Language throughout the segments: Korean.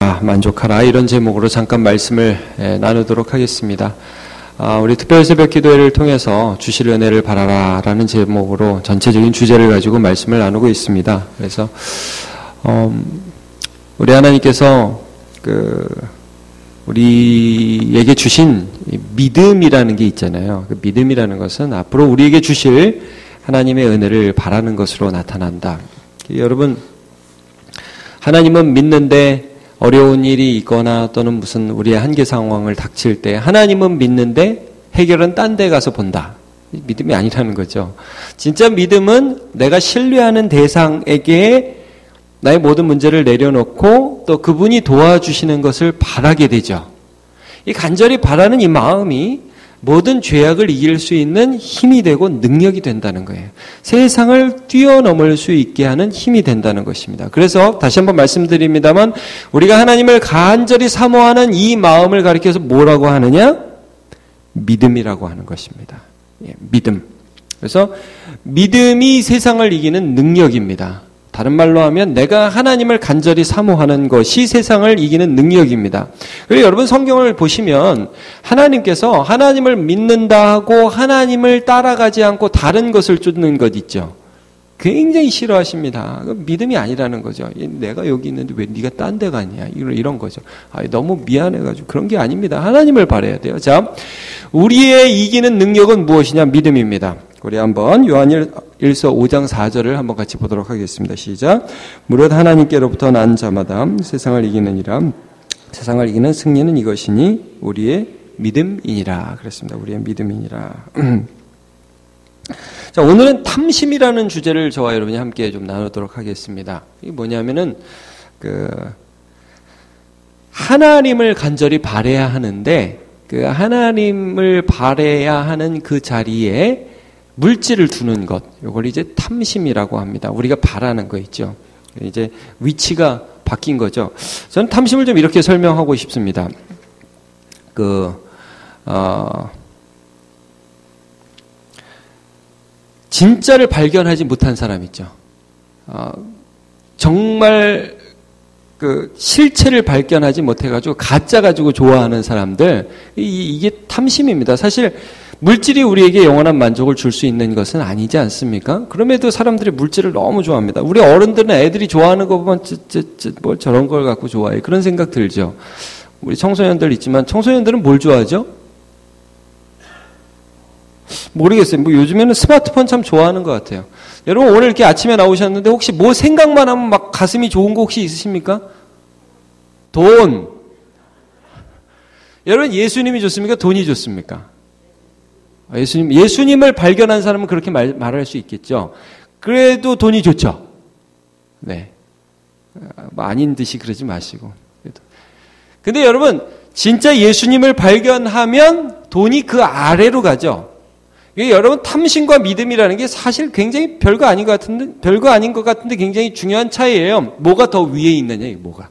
만족하라, 이런 제목으로 잠깐 말씀을 나누도록 하겠습니다. 우리 특별 새벽 기도회를 통해서 주실 은혜를 바라라 라는 제목으로 전체적인 주제를 가지고 말씀을 나누고 있습니다. 그래서 우리 하나님께서 우리에게 주신 믿음이라는 게 있잖아요. 그 믿음이라는 것은 앞으로 우리에게 주실 하나님의 은혜를 바라는 것으로 나타난다. 여러분, 하나님은 믿는데 어려운 일이 있거나 또는 무슨 우리의 한계 상황을 닥칠 때 하나님은 믿는데 해결은 딴 데 가서 본다. 믿음이 아니라는 거죠. 진짜 믿음은 내가 신뢰하는 대상에게 나의 모든 문제를 내려놓고 또 그분이 도와주시는 것을 바라게 되죠. 이 간절히 바라는 이 마음이 모든 죄악을 이길 수 있는 힘이 되고 능력이 된다는 거예요. 세상을 뛰어넘을 수 있게 하는 힘이 된다는 것입니다. 그래서 다시 한번 말씀드립니다만 우리가 하나님을 간절히 사모하는 이 마음을 가리켜서 뭐라고 하느냐? 믿음이라고 하는 것입니다. 믿음. 그래서 믿음이 세상을 이기는 능력입니다. 다른 말로 하면 내가 하나님을 간절히 사모하는 것이 세상을 이기는 능력입니다. 그리고 여러분 성경을 보시면 하나님께서 하나님을 믿는다 하고 하나님을 따라가지 않고 다른 것을 쫓는 것 있죠. 굉장히 싫어하십니다. 믿음이 아니라는 거죠. 내가 여기 있는데 왜 네가 딴 데 가냐, 이런 거죠. 너무 미안해가지고 그런 게 아닙니다. 하나님을 바라야 돼요. 자, 우리의 이기는 능력은 무엇이냐? 믿음입니다. 우리 한번 요한일서 5장 4절을 한번 같이 보도록 하겠습니다. 시작. 무릇 하나님께로부터 난 자마다 세상을 이기느니라. 세상을 이기는 승리는 이것이니 우리의 믿음이니라. 그랬습니다. 우리의 믿음이니라. 자, 오늘은 탐심이라는 주제를 저와 여러분이 함께 좀 나누도록 하겠습니다. 이게 뭐냐면은 하나님을 간절히 바라야 하는데 하나님을 바라야 하는 그 자리에 물질을 두는 것, 이걸 이제 탐심이라고 합니다. 우리가 바라는 거 있죠. 이제 위치가 바뀐 거죠. 저는 탐심을 좀 이렇게 설명하고 싶습니다. 진짜를 발견하지 못한 사람 있죠. 정말 실체를 발견하지 못해가지고 가짜 가지고 좋아하는 사람들, 이게 탐심입니다. 사실 물질이 우리에게 영원한 만족을 줄 수 있는 것은 아니지 않습니까? 그럼에도 사람들이 물질을 너무 좋아합니다. 우리 어른들은 애들이 좋아하는 거 보면 뭘 저런 걸 갖고 좋아해, 그런 생각 들죠. 우리 청소년들 있지만 청소년들은 뭘 좋아하죠? 모르겠어요. 요즘에는 스마트폰 참 좋아하는 것 같아요. 여러분 오늘 이렇게 아침에 나오셨는데 혹시 뭐 생각만 하면 막 가슴이 좋은 거 혹시 있으십니까? 돈. 여러분 예수님이 좋습니까? 돈이 좋습니까? 예수님을 발견한 사람은 그렇게 말할 수 있겠죠. 그래도 돈이 좋죠. 네. 아닌 듯이 그러지 마시고. 근데 여러분 진짜 예수님을 발견하면 돈이 그 아래로 가죠. 여러분 탐심과 믿음이라는 게 사실 굉장히 별거 아닌 것 같은데 굉장히 중요한 차이예요. 뭐가 더 위에 있느냐, 뭐가.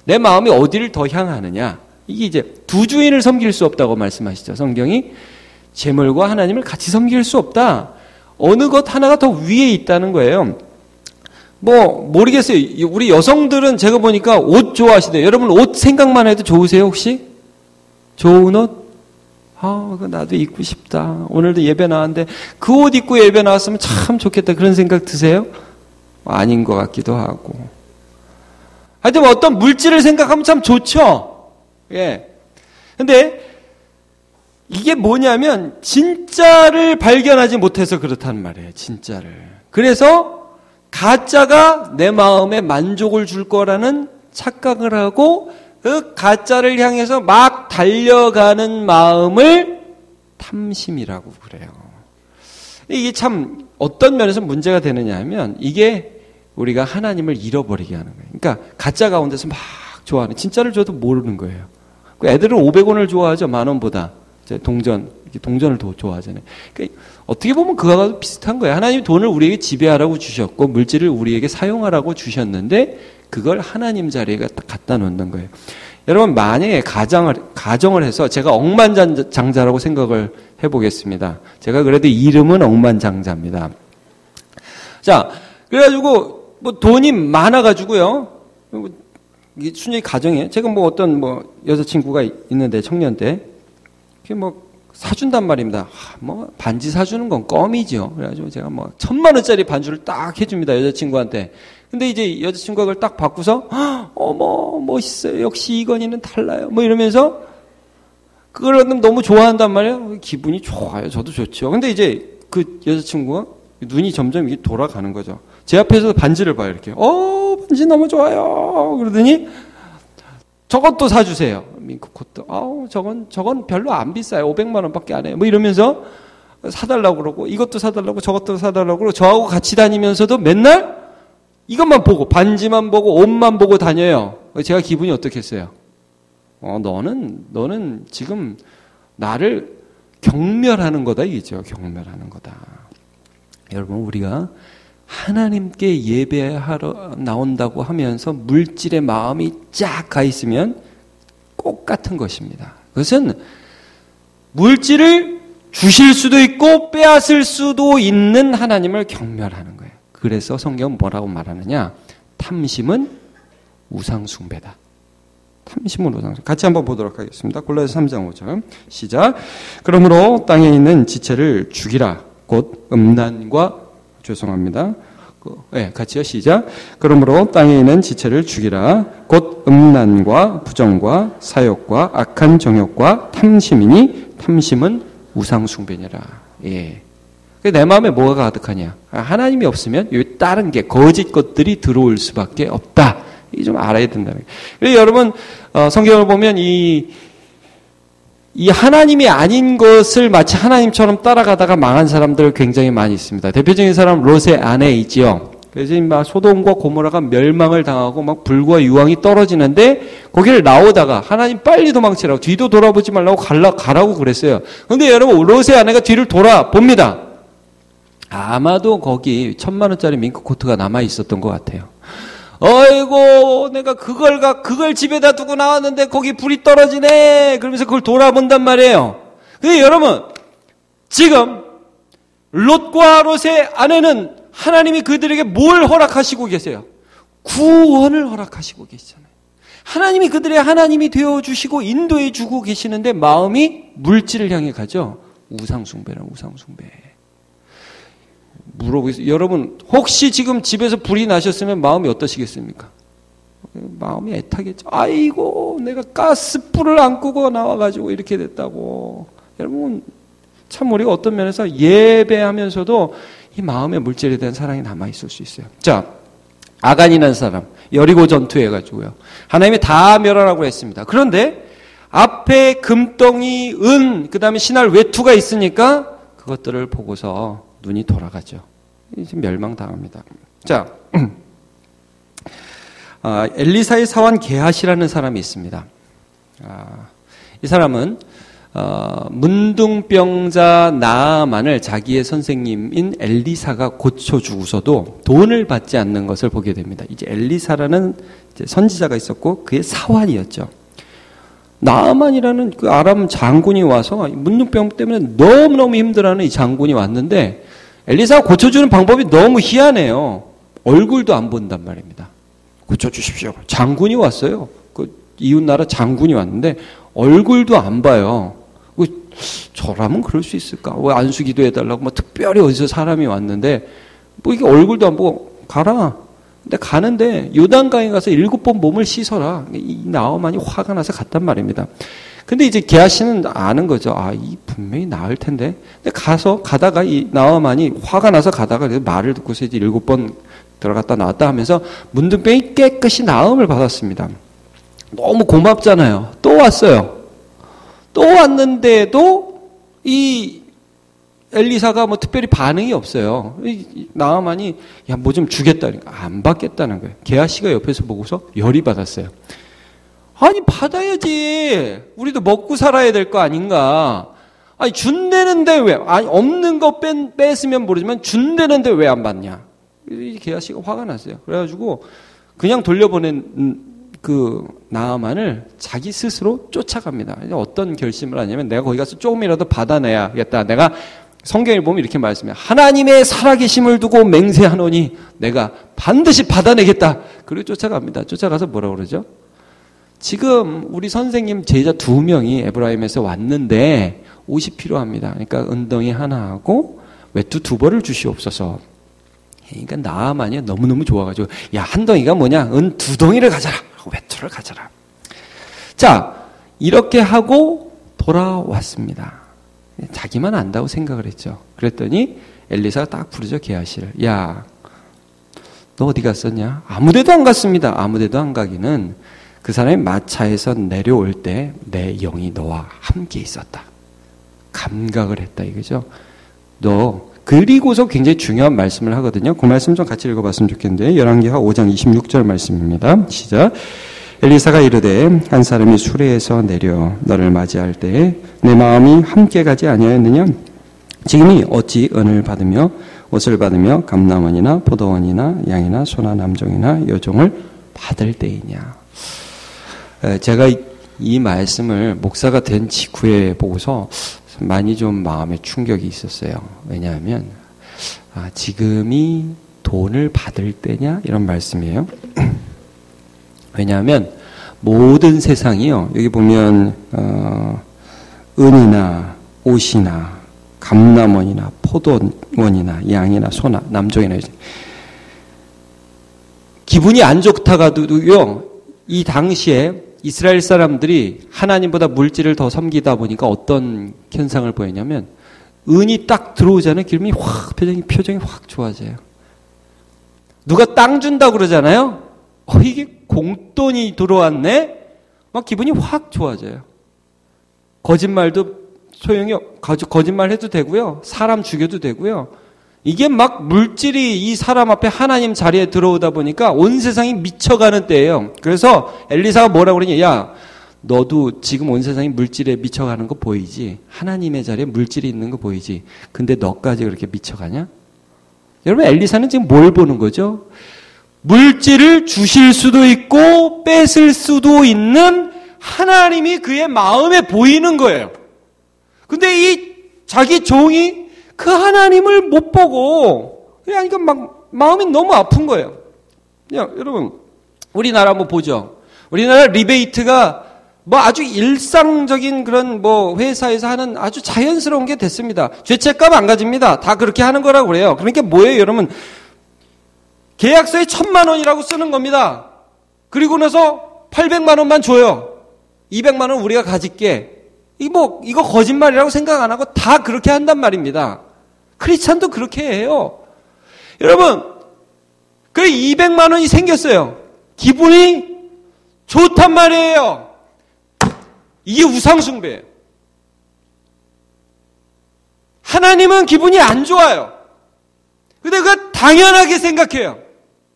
내 마음이 어디를 더 향하느냐. 이게 이제 두 주인을 섬길 수 없다고 말씀하시죠. 성경이 재물과 하나님을 같이 섬길 수 없다. 어느 것 하나가 더 위에 있다는 거예요. 모르겠어요. 우리 여성들은 제가 보니까 옷 좋아하시대요. 여러분 옷 생각만 해도 좋으세요, 혹시? 좋은 옷? 그거 나도 입고 싶다. 오늘도 예배 나왔는데 그 옷 입고 예배 나왔으면 참 좋겠다. 그런 생각 드세요? 아닌 것 같기도 하고. 하여튼 어떤 물질을 생각하면 참 좋죠. 예. 근데 이게 뭐냐면 진짜를 발견하지 못해서 그렇단 말이에요. 진짜를. 그래서 가짜가 내 마음에 만족을 줄 거라는 착각을 하고 그 가짜를 향해서 막 달려가는 마음을 탐심이라고 그래요. 이게 참 어떤 면에서 문제가 되느냐 하면 이게 우리가 하나님을 잃어버리게 하는 거예요. 그러니까 가짜 가운데서 막 좋아하는, 진짜를 줘도 모르는 거예요. 애들은 500원을 좋아하죠. 10,000원보다. 동전을 더 좋아하잖아요. 그러니까 어떻게 보면 그거와 비슷한 거예요. 하나님이 돈을 우리에게 지배하라고 주셨고 물질을 우리에게 사용하라고 주셨는데 그걸 하나님 자리에 갖다 놓는 거예요. 여러분 만약에 가정을 해서 제가 억만장자라고 생각을 해보겠습니다. 제가 그래도 이름은 억만장자입니다. 자, 그래가지고 돈이 많아가지고요. 이게 순전히 가정이에요. 제가 뭐 어떤 뭐 여자친구가 있는데 청년 때 그게 뭐 사준단 말입니다. 뭐 반지 사주는 건 껌이죠. 그래가지고 제가 뭐 1,000만 원짜리 반지를 딱 해줍니다. 여자친구한테. 근데 이제 여자친구가 그걸 딱 받고서 어머 멋있어요. 역시 이건희는 달라요. 뭐 이러면서 그걸 너무 좋아한단 말이에요. 기분이 좋아요. 저도 좋죠. 근데 이제 그 여자친구가 눈이 점점 이게 돌아가는 거죠. 제 앞에서 반지를 봐요. 이렇게 반지 너무 좋아요. 그러더니 저것도 사주세요. 밍크코트. 저건 별로 안 비싸요. 500만 원밖에 안 해요. 뭐 이러면서 사달라고 그러고 이것도 사달라고 저것도 사달라고 그러고 저하고 같이 다니면서도 맨날 이것만 보고 반지만 보고 옷만 보고 다녀요. 제가 기분이 어떻겠어요? 너는 지금 나를 경멸하는 거다 이죠. 경멸하는 거다. 여러분 우리가 하나님께 예배하러 나온다고 하면서 물질의 마음이 쫙 가 있으면 꼭 같은 것입니다. 그것은 물질을 주실 수도 있고 빼앗을 수도 있는 하나님을 경멸하는 거예요. 그래서 성경은 뭐라고 말하느냐? 탐심은 우상숭배다. 탐심은 우상숭배. 같이 한번 보도록 하겠습니다. 골로새 3장 5절 시작. 그러므로 땅에 있는 지체를 죽이라. 곧 음란과 같이요. 시작. 그러므로 땅에 있는 지체를 죽이라. 곧 음란과 부정과 사욕과 악한 정욕과 탐심이니 탐심은 우상숭배니라. 예. 내 마음에 뭐가 가득하냐? 하나님이 없으면 이 다른 게 거짓 것들이 들어올 수밖에 없다. 이 좀 알아야 된다는 거예요. 그래서 여러분 성경을 보면 이 하나님이 아닌 것을 마치 하나님처럼 따라가다가 망한 사람들 굉장히 많이 있습니다. 대표적인 사람 롯의 아내 있지요. 그래서 막 소돔과 고모라가 멸망을 당하고 막 불과 유황이 떨어지는데 거기를 나오다가 하나님 빨리 도망치라고 뒤도 돌아보지 말라고 가라고 그랬어요. 그런데 여러분 롯의 아내가 뒤를 돌아봅니다. 아마도 거기 1,000만 원짜리 밍크코트가 남아 있었던 것 같아요. 어이고 내가 그걸 집에다 두고 나왔는데 거기 불이 떨어지네. 그러면서 그걸 돌아본단 말이에요. 근데 여러분 지금 롯과 롯의 아내는 하나님이 그들에게 뭘 허락하시고 계세요? 구원을 허락하시고 계시잖아요. 하나님이 그들의 하나님이 되어주시고 인도해 주고 계시는데 마음이 물질을 향해 가죠. 우상숭배란 우상숭배. 물어보겠습니다. 여러분 혹시 지금 집에서 불이 나셨으면 마음이 어떠시겠습니까? 마음이 애타겠죠. 아이고 내가 가스불을 안 끄고 나와가지고 이렇게 됐다고. 여러분 참 우리가 어떤 면에서 예배하면서도 이 마음의 물질에 대한 사랑이 남아있을 수 있어요. 자, 아간이라는 사람 여리고 전투해가지고요 하나님이 다 멸하라고 했습니다. 그런데 앞에 금덩이, 그 다음에 신할 외투가 있으니까 그것들을 보고서 눈이 돌아가죠. 이제 멸망당합니다. 자, 엘리사의 사환 게하시라는 사람이 있습니다. 이 사람은 문둥병자 나아만을 자기의 선생님인 엘리사가 고쳐주고서도 돈을 받지 않는 것을 보게 됩니다. 이제 엘리사라는 이제 선지자가 있었고 그의 사환이었죠. 나아만이라는 그 아람 장군이 와서 문둥병 때문에 너무너무 힘들어하는 이 장군이 왔는데 엘리사가 고쳐주는 방법이 너무 희한해요. 얼굴도 안 본단 말입니다. 고쳐주십시오. 장군이 왔어요. 그 이웃나라 장군이 왔는데 얼굴도 안 봐요. 저라면 그럴 수 있을까? 왜 안수기도 해달라고 뭐 특별히 어디서 사람이 왔는데 뭐 이게 얼굴도 안 보고 가라. 근데 가는데 요단강에 가서 7번 몸을 씻어라. 이 나아만이 화가 나서 갔단 말입니다. 근데 이제 게하시는 아는 거죠. 이 분명히 나을 텐데. 근데 가다가 이 나아만이 화가 나서 가다가 말을 듣고서 이제 7번 들어갔다 나왔다 하면서 문둥병이 깨끗이 나음을 받았습니다. 너무 고맙잖아요. 또 왔어요. 또 왔는데도 이 엘리사가 뭐 특별히 반응이 없어요. 나아만이 뭐 좀 주겠다니까 안 받겠다는 거예요. 게하시가 옆에서 보고서 열이 받았어요. 아니 받아야지. 우리도 먹고 살아야 될 거 아닌가. 아니 준대는데 왜? 아니 없는 거 뺐으면 모르지만 준대는데 왜 안 받냐. 이 게하시가 화가 났어요. 그래가지고 그냥 돌려보낸 그 나아만을 자기 스스로 쫓아갑니다. 어떤 결심을 하냐면 내가 거기 가서 조금이라도 받아내야겠다. 내가 성경을 보면 이렇게 말씀해요. 하나님의 살아계심을 두고 맹세하노니 내가 반드시 받아내겠다. 그리고 쫓아갑니다. 쫓아가서 뭐라고 그러죠? 지금 우리 선생님 제자 2명이 에브라임에서 왔는데 옷이 필요합니다. 그러니까 은덩이 하나하고 외투 2벌을 주시옵소서. 그러니까 나아만이 너무너무 좋아가지고 야, 한 덩이가 뭐냐? 은 2덩이를 가져라. 외투를 가져라. 자, 이렇게 하고 돌아왔습니다. 자기만 안다고 생각을 했죠. 그랬더니 엘리사가 딱 부르죠. 게하시를. 야, 너 어디 갔었냐? 아무데도 안 갔습니다. 아무데도 안 가기는 그 사람이 마차에서 내려올 때 내 영이 너와 함께 있었다. 감각을 했다 이거죠. 너 그리고서 굉장히 중요한 말씀을 하거든요. 그 말씀 좀 같이 읽어봤으면 좋겠는데 열왕기하 5장 26절 말씀입니다. 시작. 엘리사가 이르되 한 사람이 수레에서 내려 너를 맞이할 때에 내 마음이 함께 가지 아니하였느냐? 지금이 어찌 은을 받으며 옷을 받으며 감람원이나 포도원이나 양이나 소나 남종이나 여종을 받을 때이냐? 제가 이 말씀을 목사가 된 직후에 보고서 많이 좀 마음에 충격이 있었어요. 왜냐하면 지금이 돈을 받을 때냐? 이런 말씀이에요. 왜냐하면 모든 세상이요. 여기 보면 은이나 옷이나 감람원이나 포도원이나 양이나 소나 남종이나 기분이 안 좋다가도요. 이 당시에 이스라엘 사람들이 하나님보다 물질을 더 섬기다 보니까 어떤 현상을 보이냐면 은이 딱 들어오잖아요. 기름이 확 표정이 확 좋아져요. 누가 땅 준다고 그러잖아요. 이게 공돈이 들어왔네? 막 기분이 확 좋아져요. 거짓말도 소용이 거짓말 해도 되고요. 사람 죽여도 되고요. 이게 막 물질이 이 사람 앞에 하나님 자리에 들어오다 보니까 온 세상이 미쳐가는 때예요. 그래서 엘리사가 뭐라고 그러냐? 야, 너도 지금 온 세상이 물질에 미쳐가는 거 보이지? 하나님의 자리에 물질이 있는 거 보이지? 근데 너까지 그렇게 미쳐가냐? 여러분, 엘리사는 지금 뭘 보는 거죠? 물질을 주실 수도 있고 뺏을 수도 있는 하나님이 그의 마음에 보이는 거예요. 근데 이 자기 종이 그 하나님을 못 보고 그러니까 막 마음이 너무 아픈 거예요. 야, 여러분, 우리나라 한번 보죠. 우리나라 리베이트가 뭐 아주 일상적인 그런 뭐 회사에서 하는 아주 자연스러운 게 됐습니다. 죄책감 안 가집니다. 다 그렇게 하는 거라고 그래요. 그러니까 뭐예요, 여러분? 계약서에 1,000만 원이라고 쓰는 겁니다. 그리고 나서 800만 원만 줘요. 200만 원 우리가 가질게. 이거 거짓말이라고 생각 안 하고 다 그렇게 한단 말입니다. 크리스찬도 그렇게 해요. 여러분, 그 200만 원이 생겼어요. 기분이 좋단 말이에요. 이게 우상숭배예요. 하나님은 기분이 안 좋아요. 근데 그거 당연하게 생각해요.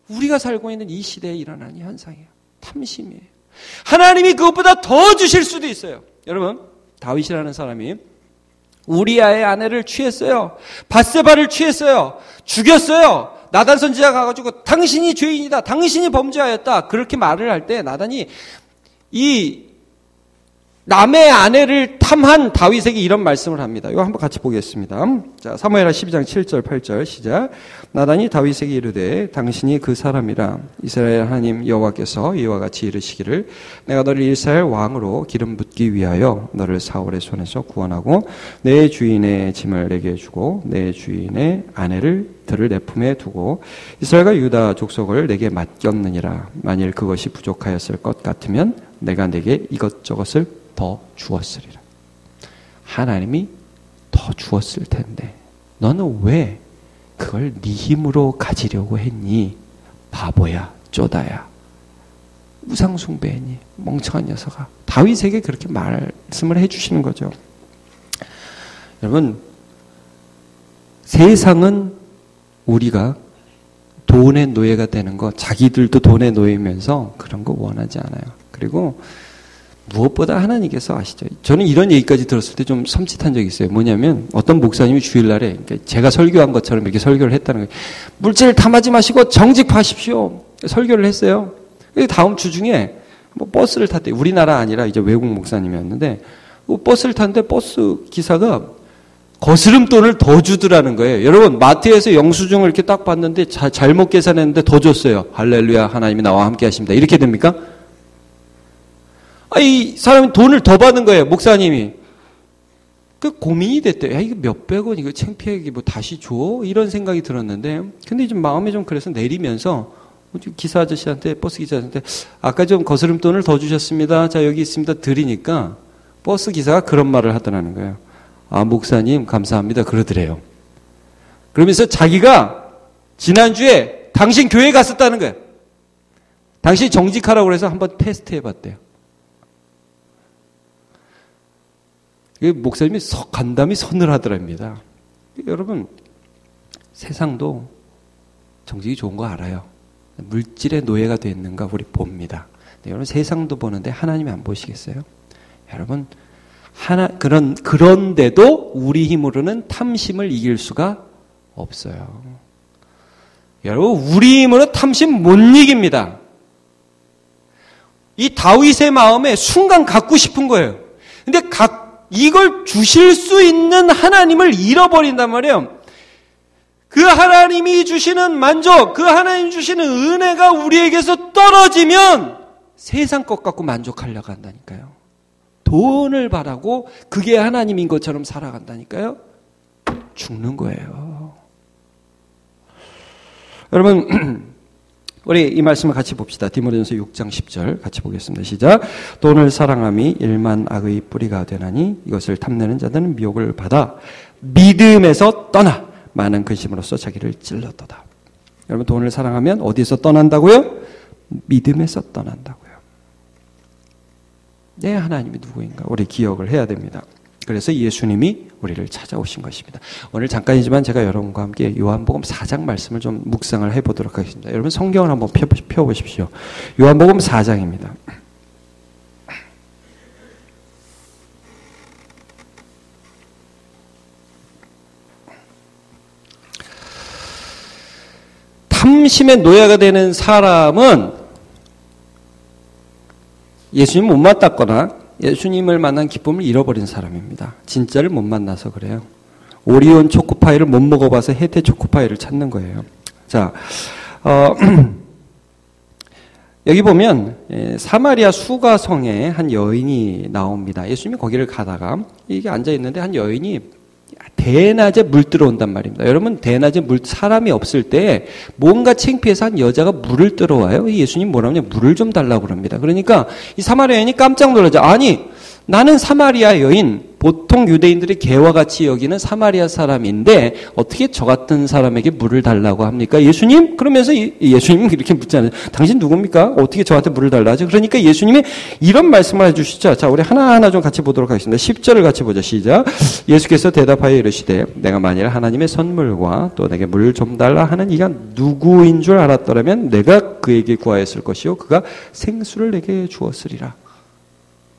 우리가 살고 있는 이 시대에 일어나는 현상이에요. 탐심이에요. 하나님이 그것보다 더 주실 수도 있어요. 여러분, 다윗이라는 사람이 우리아의 아내를 취했어요. 밧세바를 취했어요. 죽였어요. 나단 선지자가 가가지고 당신이 죄인이다. 당신이 범죄하였다. 그렇게 말을 할 때 나단이 이 남의 아내를 탐한 다윗에게 이런 말씀을 합니다. 이거 한번 같이 보겠습니다. 자, 사무엘하 12장 7절 8절 시작. 나단이 다윗에게 이르되 당신이 그 사람이라 이스라엘 하나님 여호와께서 이와 같이 이르시기를 내가 너를 이스라엘 왕으로 기름 붓기 위하여 너를 사울의 손에서 구원하고 내 주인의 짐을 내게 주고 내 주인의 아내를 들을 내 품에 두고 이스라엘과 유다 족속을 내게 맡겼느니라. 만일 그것이 부족하였을 것 같으면 내가 내게 이것저것을 더 주었으리라. 하나님이 더 주었을 텐데 너는 왜 그걸 네 힘으로 가지려고 했니? 바보야, 쪼다야, 우상숭배했니? 멍청한 녀석아. 다윗에게 그렇게 말씀을 해주시는 거죠. 여러분, 세상은 우리가 돈의 노예가 되는 거, 자기들도 돈의 노예면서 그런 거 원하지 않아요. 그리고 무엇보다 하나님께서 아시죠? 저는 이런 얘기까지 들었을 때 좀 섬찟한 적이 있어요. 뭐냐면 어떤 목사님이 주일날에 그러니까 제가 설교한 것처럼 이렇게 설교를 했다는 거예요. 물질을 탐하지 마시고 정직하십시오. 설교를 했어요. 다음 주 중에 뭐 버스를 탔대. 우리나라 아니라 이제 외국 목사님이었는데 버스를 탔는데 버스 기사가 거스름돈을 더 주더라는 거예요. 여러분, 마트에서 영수증을 이렇게 딱 봤는데 잘못 계산했는데 더 줬어요. 할렐루야, 하나님이 나와 함께 하십니다. 이렇게 됩니까? 이 사람이 돈을 더 받는 거예요. 목사님이. 그 고민이 됐대요. 야, 이거 몇백 원, 이거 창피하게 뭐 다시 줘? 이런 생각이 들었는데, 근데 좀 마음이 좀 그래서 내리면서, 기사 아저씨한테, 버스 기사 아저씨한테, 아까 좀 거스름 돈을 더 주셨습니다. 자, 여기 있습니다. 드리니까, 버스 기사가 그런 말을 하더라는 거예요. 아, 목사님, 감사합니다. 그러더래요. 그러면서 자기가 지난주에 당신 교회에 갔었다는 거예요. 당신이 정직하라고 그래서 한번 테스트 해봤대요. 목사님이 간담이 서늘하더랍니다. 여러분, 세상도 정직이 좋은 거 알아요. 물질의 노예가 됐는가 우리 봅니다. 여러분, 세상도 보는데 하나님이 안 보시겠어요? 여러분, 그런데도 우리 힘으로는 탐심을 이길 수가 없어요. 여러분, 우리 힘으로 탐심 못 이깁니다. 이 다윗의 마음에 순간 갖고 싶은 거예요. 근데 이걸 주실 수 있는 하나님을 잃어버린단 말이에요. 그 하나님이 주시는 만족, 그 하나님 주시는 은혜가 우리에게서 떨어지면 세상 것 갖고 만족하려고 한다니까요. 돈을 바라고 그게 하나님인 것처럼 살아간다니까요. 죽는 거예요. 여러분, 우리 이 말씀을 같이 봅시다. 디모데전서 6장 10절 같이 보겠습니다. 시작. 돈을 사랑함이 일만 악의 뿌리가 되나니 이것을 탐내는 자들은 미혹을 받아 믿음에서 떠나 많은 근심으로써 자기를 찔렀도다. 여러분, 돈을 사랑하면 어디서 떠난다고요? 믿음에서 떠난다고요. 내 하나님이 누구인가 우리 기억을 해야 됩니다. 그래서 예수님이 우리를 찾아오신 것입니다. 오늘 잠깐이지만 제가 여러분과 함께 요한복음 4장 말씀을 좀 묵상을 해보도록 하겠습니다. 여러분, 성경을 한번 펴보십시오. 요한복음 4장입니다. 탐심의 노예가 되는 사람은 예수님 못 만났거나 예수님을 만난 기쁨을 잃어버린 사람입니다. 진짜를 못 만나서 그래요. 오리온 초코파이를 못 먹어봐서 혜태 초코파이를 찾는 거예요. 자, 여기 보면 사마리아 수가성에 한 여인이 나옵니다. 예수님이 거기를 가다가 이게 앉아있는데 한 여인이 대낮에 물 들어온단 말입니다. 여러분, 대낮에 사람이 없을 때 뭔가 창피해서 한 여자가 물을 들어와요. 예수님 뭐라냐, 물을 좀 달라고 그럽니다. 그러니까 이 사마리아 여인이 깜짝 놀라죠. 아니, 나는 사마리아 여인, 보통 유대인들이 개와 같이 여기는 사마리아 사람인데 어떻게 저 같은 사람에게 물을 달라고 합니까? 예수님? 그러면서 예수님이 이렇게 묻잖아요. 당신 누굽니까? 어떻게 저한테 물을 달라 하죠? 그러니까 예수님이 이런 말씀을 해주시죠. 자, 우리 하나하나 좀 같이 보도록 하겠습니다. 10절을 같이 보죠. 시작. 예수께서 대답하여 이르시되 내가 만일 하나님의 선물과 또 내게 물 좀 달라 하는 이가 누구인 줄 알았더라면 내가 그에게 구하였을 것이요 그가 생수를 내게 주었으리라.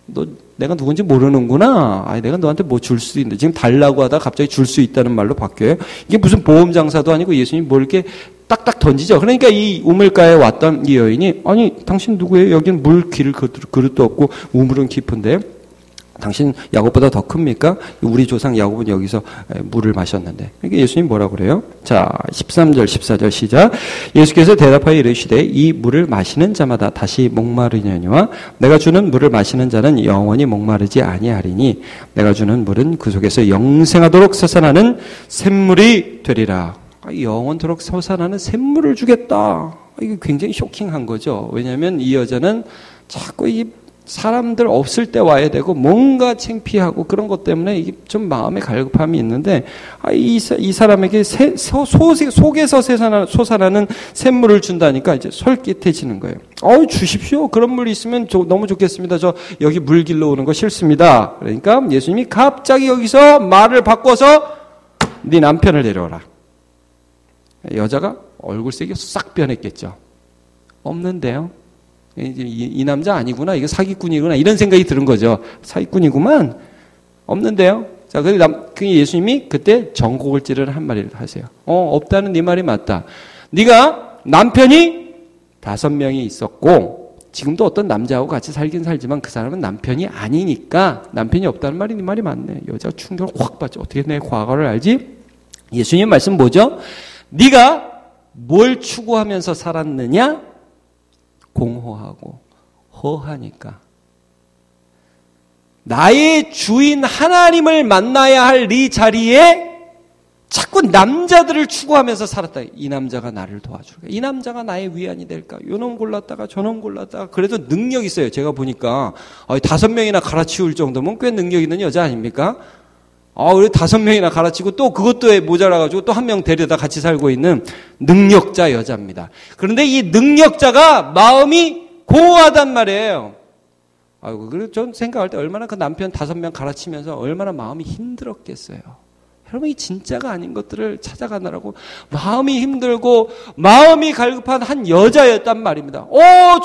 너 내가 누군지 모르는구나. 아니, 내가 너한테 뭐 줄 수 있는데 지금 달라고 하다가 갑자기 줄 수 있다는 말로 바뀌어요. 이게 무슨 보험 장사도 아니고 예수님 뭘 이렇게 딱딱 던지죠. 그러니까 이 우물가에 왔던 이 여인이 아니, 당신 누구예요? 여긴 물 기를 그릇도 없고 우물은 깊은데 당신 야곱보다 더 큽니까? 우리 조상 야곱은 여기서 물을 마셨는데. 그러니까 예수님 뭐라고 그래요? 자, 13절 14절 시작. 예수께서 대답하여 이르시되 이 물을 마시는 자마다 다시 목마르려니와 내가 주는 물을 마시는 자는 영원히 목마르지 아니하리니 내가 주는 물은 그 속에서 영생하도록 솟아나는 샘물이 되리라. 영원토록 솟아나는 샘물을 주겠다. 이게 굉장히 쇼킹한 거죠. 왜냐하면 이 여자는 자꾸 이 사람들 없을 때 와야 되고 뭔가 창피하고 그런 것 때문에 이게 좀 마음의 갈급함이 있는데 이 사람에게 속에서 솟아나는 샘물을 준다니까 이제 솔깃해지는 거예요. 주십시오. 그런 물이 있으면 너무 좋겠습니다. 저 여기 물 길러 오는 거 싫습니다. 그러니까 예수님이 갑자기 여기서 말을 바꿔서 네 남편을 데려오라. 여자가 얼굴색이 싹 변했겠죠. 없는데요. 이 남자 아니구나. 이거 사기꾼이구나. 이런 생각이 드는 거죠. 사기꾼이구만. 없는데요. 자, 그 예수님이 그때 정곡을찌를 한 말을 하세요. 없다는 네 말이 맞다. 네가 남편이 5명이 있었고 지금도 어떤 남자하고 같이 살긴 살지만 그 사람은 남편이 아니니까 남편이 없다는 말이 네 말이 맞네. 여자가 충격을 확 받죠. 어떻게 내 과거를 알지? 예수님 말씀 뭐죠? 네가 뭘 추구하면서 살았느냐? 공허하고 허하니까. 나의 주인 하나님을 만나야 할 이 자리에 자꾸 남자들을 추구하면서 살았다. 이 남자가 나를 도와줄까? 이 남자가 나의 위안이 될까? 요놈 골랐다가 저놈 골랐다가. 그래도 능력 있어요. 제가 보니까 5명이나 갈아치울 정도면 꽤 능력 있는 여자 아닙니까? 우리 5명이나 갈아치고 또 그것도 모자라가지고 또 1명 데려다 같이 살고 있는 능력자 여자입니다. 그런데 이 능력자가 마음이 공허하단 말이에요. 아이고, 그래서 전 생각할 때 얼마나 그 남편 5명 갈아치면서 얼마나 마음이 힘들었겠어요. 여러분, 이 진짜가 아닌 것들을 찾아가느라고 마음이 힘들고 마음이 갈급한 한 여자였단 말입니다.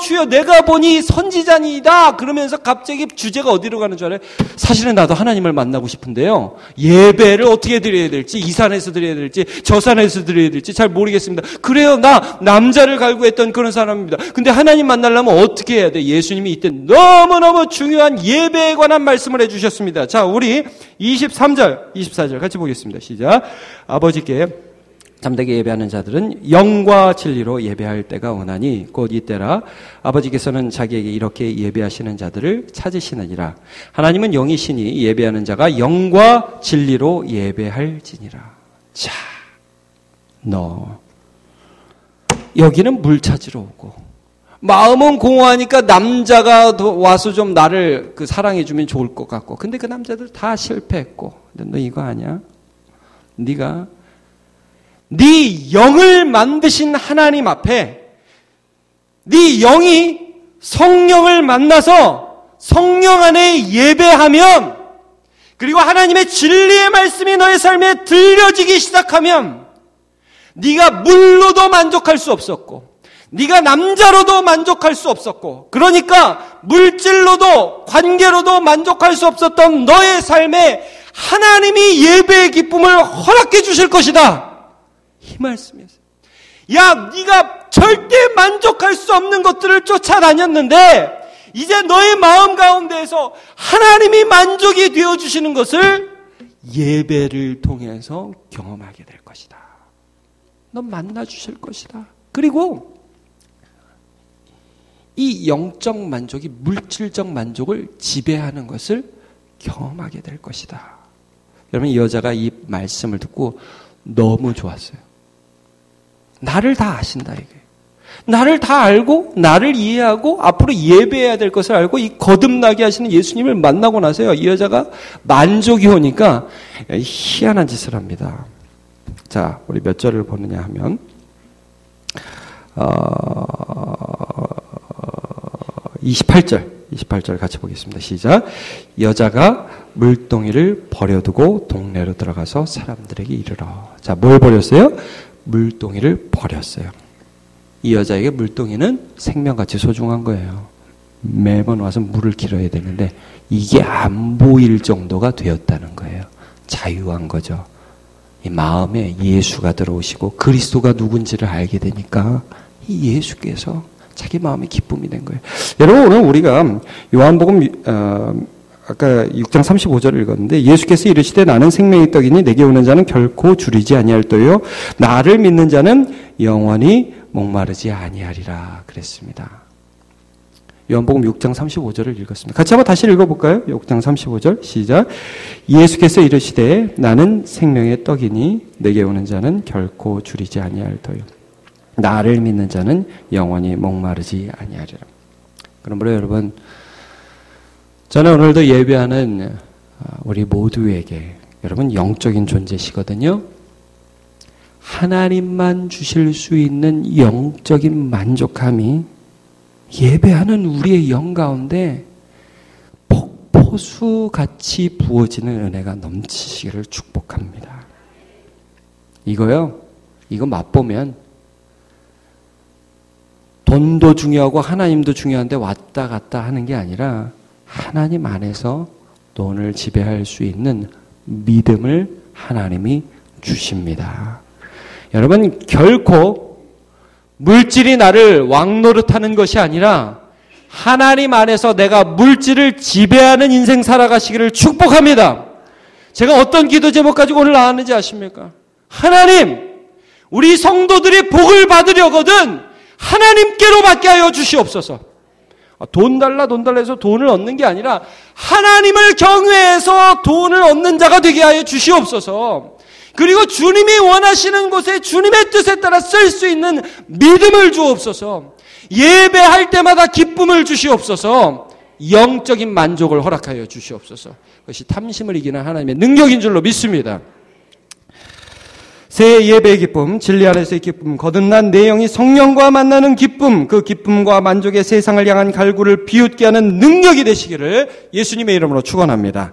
주여, 내가 보니 선지자니이다. 그러면서 갑자기 주제가 어디로 가는 줄 알아요? 사실은 나도 하나님을 만나고 싶은데요. 예배를 어떻게 드려야 될지, 이 산에서 드려야 될지, 저 산에서 드려야 될지 잘 모르겠습니다. 그래요, 나 남자를 갈구했던 그런 사람입니다. 근데 하나님 만나려면 어떻게 해야 돼? 예수님이 이때 너무너무 중요한 예배에 관한 말씀을 해주셨습니다. 자, 우리 23절, 24절 같이 보겠습니다. 시작. 아버지께 잠되게 예배하는 자들은 영과 진리로 예배할 때가 오나니 곧 이때라. 아버지께서는 자기에게 이렇게 예배하시는 자들을 찾으시느니라. 하나님은 영이시니 예배하는 자가 영과 진리로 예배할지니라. 자, 너 여기는 물 찾으러 오고 마음은 공허하니까 남자가 와서 좀 나를 사랑해주면 좋을 것 같고, 근데 그 남자들 다 실패했고, 근데 너 이거 아니야? 네가 네 영을 만드신 하나님 앞에 네 영이 성령을 만나서 성령 안에 예배하면, 그리고 하나님의 진리의 말씀이 너의 삶에 들려지기 시작하면 네가 물로도 만족할 수 없었고 네가 남자로도 만족할 수 없었고, 그러니까 물질로도 관계로도 만족할 수 없었던 너의 삶에 하나님이 예배의 기쁨을 허락해 주실 것이다. 이 말씀이었어요. 야, 네가 절대 만족할 수 없는 것들을 쫓아다녔는데 이제 너의 마음 가운데에서 하나님이 만족이 되어주시는 것을 예배를 통해서 경험하게 될 것이다. 넌 만나주실 것이다. 그리고 이 영적 만족이 물질적 만족을 지배하는 것을 경험하게 될 것이다. 여러분, 이 여자가 이 말씀을 듣고 너무 좋았어요. 나를 다 아신다, 이게. 나를 다 알고 나를 이해하고 앞으로 예배해야 될 것을 알고 이 거듭나게 하시는 예수님을 만나고 나서요, 이 여자가 만족이 오니까 희한한 짓을 합니다. 자, 우리 몇 절을 보느냐 하면 28절 같이 보겠습니다. 시작. 여자가 물동이를 버려두고 동네로 들어가서 사람들에게 이르러. 자, 뭘 버렸어요? 물동이를 버렸어요. 이 여자에게 물동이는 생명같이 소중한 거예요. 매번 와서 물을 길어야 되는데 이게 안 보일 정도가 되었다는 거예요. 자유한 거죠. 이 마음에 예수가 들어오시고 그리스도가 누군지를 알게 되니까 이 예수께서 자기 마음의 기쁨이 된 거예요. 여러분, 오늘 우리가 요한복음 아까 6장 35절을 읽었는데, 예수께서 이르시되 나는 생명의 떡이니 내게 오는 자는 결코 줄이지 아니할 터요 나를 믿는 자는 영원히 목마르지 아니하리라 그랬습니다. 요한복음 6장 35절을 읽었습니다. 같이 한번 다시 읽어볼까요? 6장 35절 시작. 예수께서 이르시되 나는 생명의 떡이니 내게 오는 자는 결코 줄이지 아니할 터요 나를 믿는 자는 영원히 목마르지 아니하리라. 그러므로 여러분, 저는 오늘도 예배하는 우리 모두에게, 여러분 영적인 존재시거든요. 하나님만 주실 수 있는 영적인 만족함이 예배하는 우리의 영 가운데 폭포수같이 부어지는 은혜가 넘치시기를 축복합니다. 이거 맛보면 돈도 중요하고 하나님도 중요한데 왔다 갔다 하는 게 아니라 하나님 안에서 돈을 지배할 수 있는 믿음을 하나님이 주십니다. 여러분, 결코 물질이 나를 왕노릇하는 것이 아니라 하나님 안에서 내가 물질을 지배하는 인생 살아가시기를 축복합니다. 제가 어떤 기도 제목 가지고 오늘 나왔는지 아십니까? 하나님, 우리 성도들이 복을 받으려거든 하나님께로 받게 하여 주시옵소서. 돈 달라 해서 돈을 얻는 게 아니라 하나님을 경외해서 돈을 얻는 자가 되게 하여 주시옵소서. 그리고 주님이 원하시는 곳에 주님의 뜻에 따라 쓸 수 있는 믿음을 주옵소서. 예배할 때마다 기쁨을 주시옵소서. 영적인 만족을 허락하여 주시옵소서. 그것이 탐심을 이기는 하나님의 능력인 줄로 믿습니다. 새 예배의 기쁨, 진리 안에서의 기쁨, 거듭난 내 영이 성령과 만나는 기쁨, 그 기쁨과 만족의 세상을 향한 갈구를 비웃게 하는 능력이 되시기를 예수님의 이름으로 축원합니다.